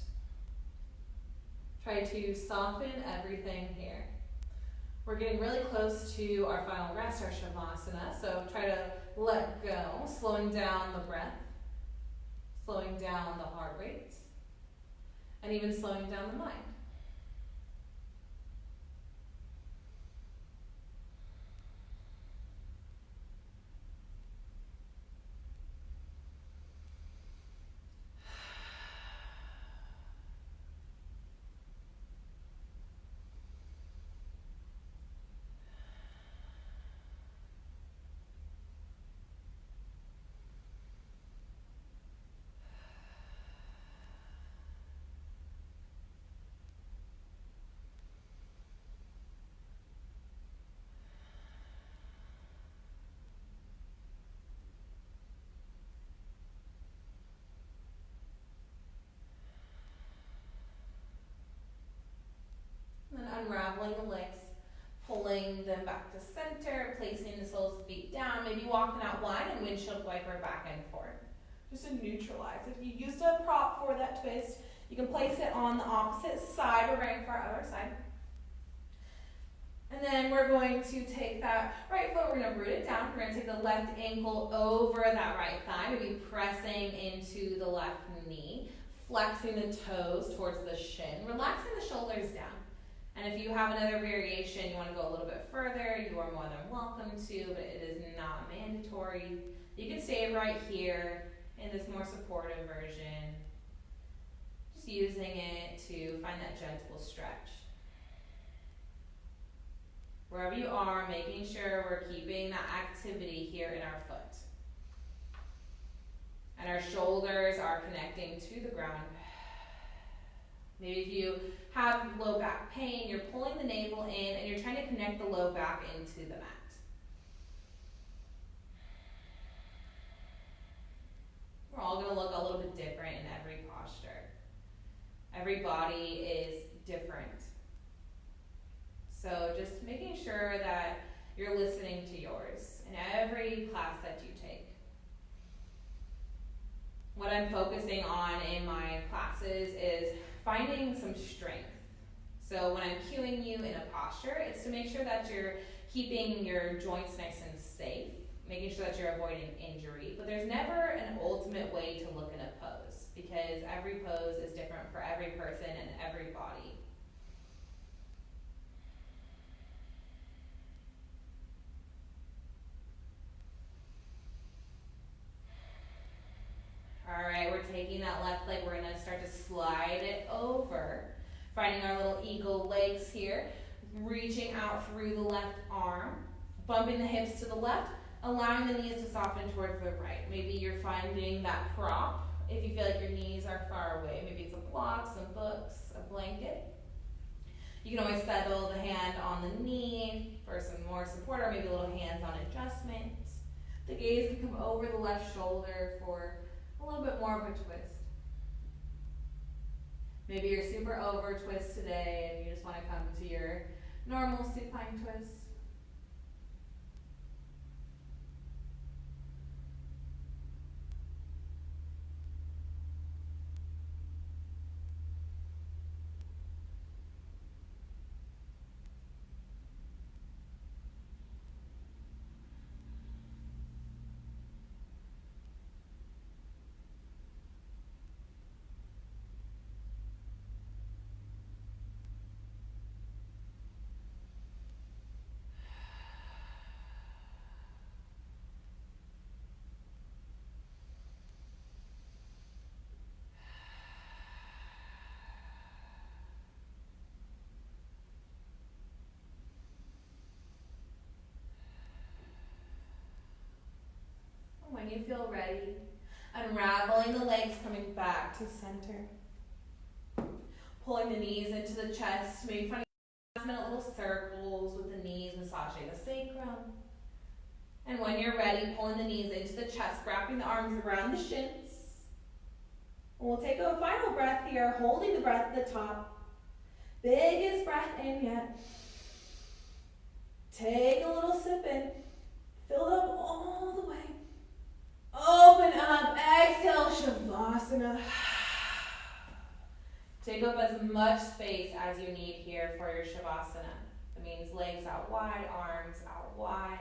Try to soften everything here. We're getting really close to our final rest, our Shavasana. So try to let go, slowing down the breath, slowing down the heart rate, and even slowing down the mind. Unraveling the legs, pulling them back to center, placing the soles of the feet down, maybe walking out wide and windshield wiper back and forth. Just to neutralize. If you used a prop for that twist, you can place it on the opposite side. We're going for our other side. And then we're going to take that right foot, we're going to root it down. We're going to take the left ankle over that right thigh, maybe pressing into the left knee, flexing the toes towards the shin, relaxing the shoulders down. And if you have another variation, you want to go a little bit further, you are more than welcome to, but it is not mandatory. You can stay right here in this more supportive version. Just using it to find that gentle stretch. Wherever you are, making sure we're keeping that activity here in our foot. And our shoulders are connecting to the ground. Maybe if you have low back pain, you're pulling the navel in and you're trying to connect the low back into the mat. We're all going to look a little bit different in every posture. Every body is different. So just making sure that you're listening to yours in every class that you take. What I'm focusing on in my classes is finding some strength. So when I'm cueing you in a posture, it's to make sure that you're keeping your joints nice and safe, making sure that you're avoiding injury. But there's never an ultimate way to look at a pose because every pose is different for every person and every body. All right, we're taking that left leg, we're gonna start to slide it over, finding our little eagle legs here, reaching out through the left arm, bumping the hips to the left, allowing the knees to soften towards the right. Maybe you're finding that prop if you feel like your knees are far away. Maybe it's a block, some books, a blanket. You can always settle the hand on the knee for some more support, or maybe a little hands-on adjustment. The gaze can come over the left shoulder for a little bit more of a twist. Maybe you're super over twist today and you just want to come to your normal supine twist. When you feel ready, unraveling the legs, coming back to center. Pulling the knees into the chest, maybe finding little circles with the knees, massaging the sacrum. And when you're ready, pulling the knees into the chest, wrapping the arms around the shins. And we'll take a final breath here, holding the breath at the top. Biggest breath in yet. Take a little sip in. Fill it up all the way. Open up, exhale, Shavasana. Take up as much space as you need here for your Shavasana. That means legs out wide, arms out wide.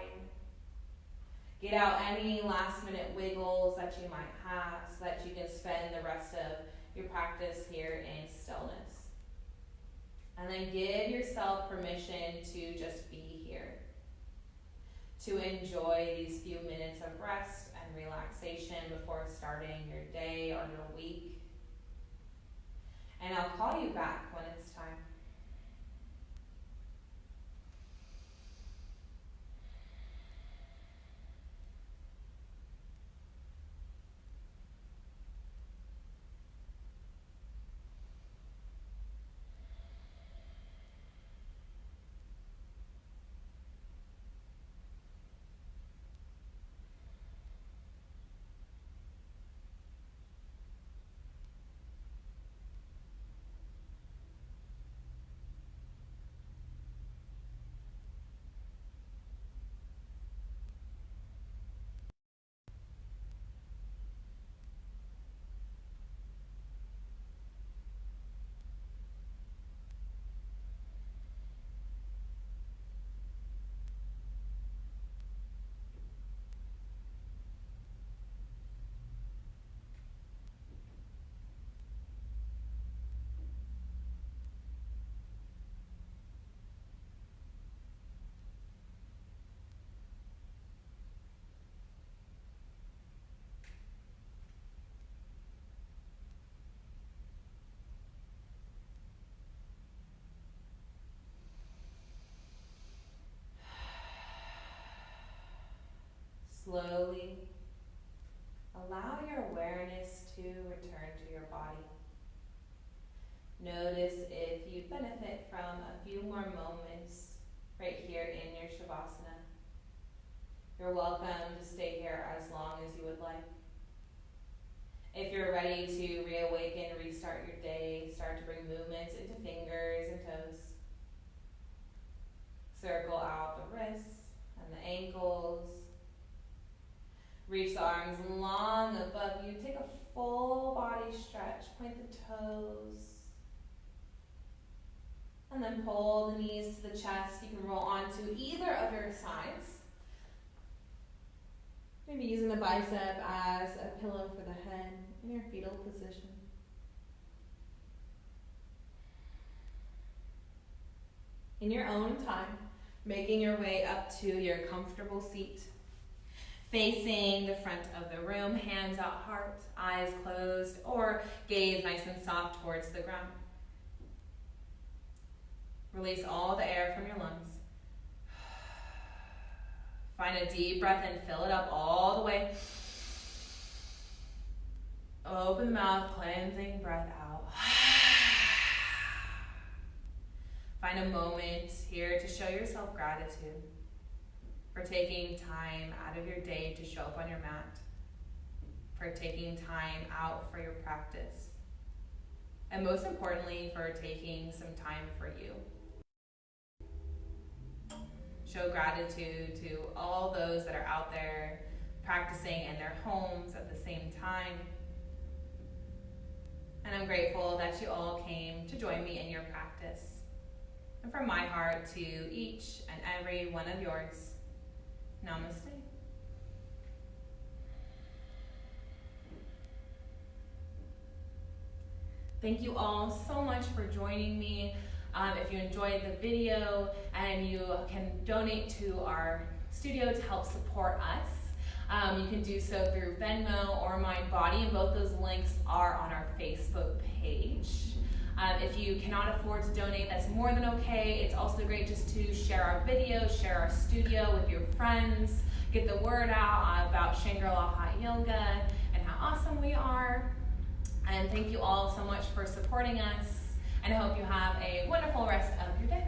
Get out any last minute wiggles that you might have so that you can spend the rest of your practice here in stillness. And then give yourself permission to just be here. To enjoy these few minutes of rest and relaxation before starting your day or your week. And I'll call you back when it's time. You're welcome to stay here as long as you would like. If you're ready to reawaken, restart your day, start to bring movements into fingers and toes. Circle out the wrists and the ankles. Reach the arms long above you. Take a full body stretch. Point the toes. And then pull the knees to the chest. You can roll onto either of your sides. Maybe using the bicep as a pillow for the head in your fetal position. In your own time, making your way up to your comfortable seat. Facing the front of the room, hands out heart, eyes closed, or gaze nice and soft towards the ground. Release all the air from your lungs. Find a deep breath and fill it up all the way. Open the mouth, cleansing breath out. Find a moment here to show yourself gratitude for taking time out of your day to show up on your mat, for taking time out for your practice, and most importantly, for taking some time for you. Show gratitude to all those that are out there practicing in their homes at the same time. And I'm grateful that you all came to join me in your practice. And from my heart to each and every one of yours, namaste. Thank you all so much for joining me. If you enjoyed the video and you can donate to our studio to help support us, you can do so through Venmo or MindBody, and both those links are on our Facebook page. If you cannot afford to donate, that's more than okay. It's also great just to share our videos, share our studio with your friends, get the word out about Shangri-La Hot Yoga and how awesome we are. And thank you all so much for supporting us, and I hope you have a wonderful rest of your day.